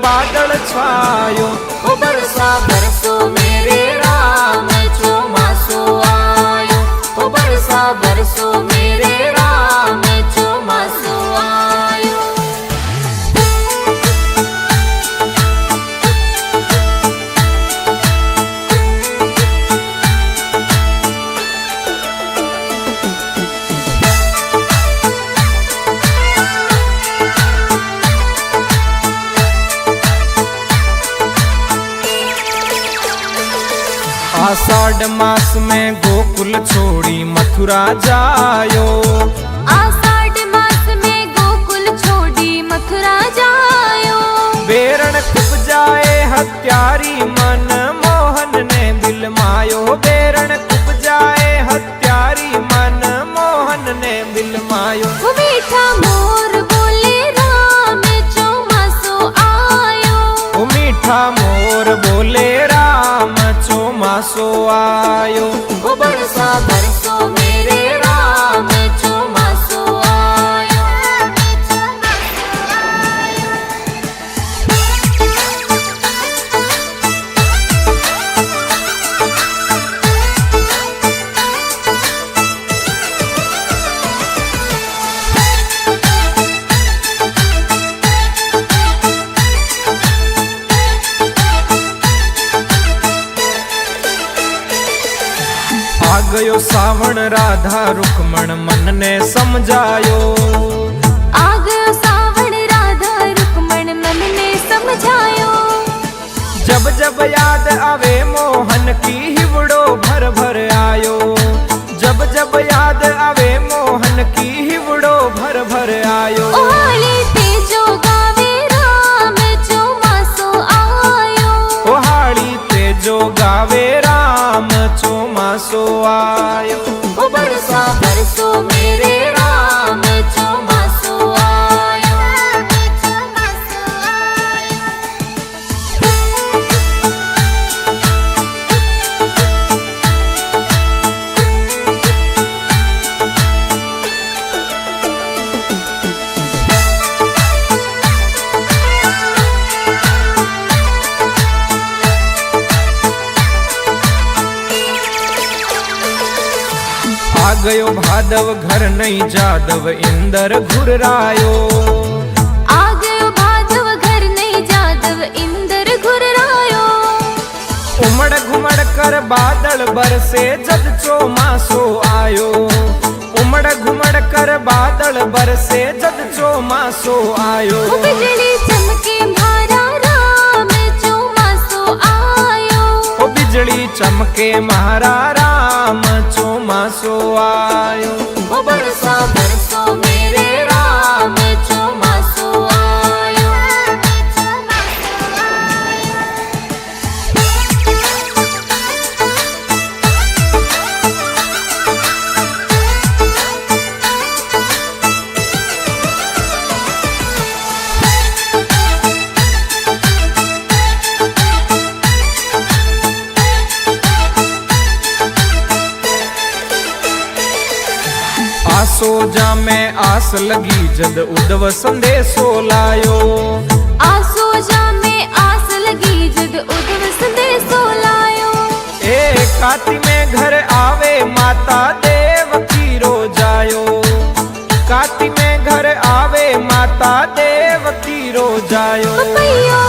बादल छायो। ओ बरसा बरसो मेरे राम चौमासो आयो। ओ बरसा बरसो मेरे राम चौमासो आयो। आषाढ़ मास में गोकुल छोड़ी मथुरा जायो। आषाढ़ मास में गोकुल छोड़ी मथुरा जायो। बेरण कुप जाए हत्यारी मन मोहन ने बिलमायो। बेरण कुप जाए हत्यारी मन मोहन ने बिलमायो। मीठा मोर बोले राम चौमासो आयो। मीठा मोर बोले राम चौमासो आयो। ओ बरसा बरसो मेरे राम चौमासो आयो। आ गयो सावण राधा रुक्मण मन ने समझायो। आ गयो सावण राधा रुक्मण मन ने समझायो। जब जब याद आवे मोहन की हिवड़ो भर भर आयो। जब जब याद आवे मोहन की हिवड़ो भर भर आयो। ओहाली तेजो गावे राम चौमासो आयो। ओहाली तेजो गावे राम चौमासो आयो। ओ बरसा बरसो मेरे राम चौमासो आयो। आ गयो भादव घर नहीं जादव इंदर घुरायो। आ गयो भादव घर नहीं जादव इंदर घुरायो। उमड़ घुमड़ कर बादल बरसे जद चौमासो आयो। उमड़ घुमड़ कर बादल बरसे जद चौमासो आयो। बिजली चमके मारा राम चौमासो आयो। ओ बिजली चमके महारा राम चौमासो आयो। ओ बरसा बरसो मेरे राम चौमासो आयो। आसो जा में आस लगी जद उद्धव संदेशो लायो। आसो जा में आस लगी जद उद्धव संदेशो लायो। ए काती में घर आवे माता देवकी रो जायो। काती में घर आवे माता देवकी रो जायो। पपैया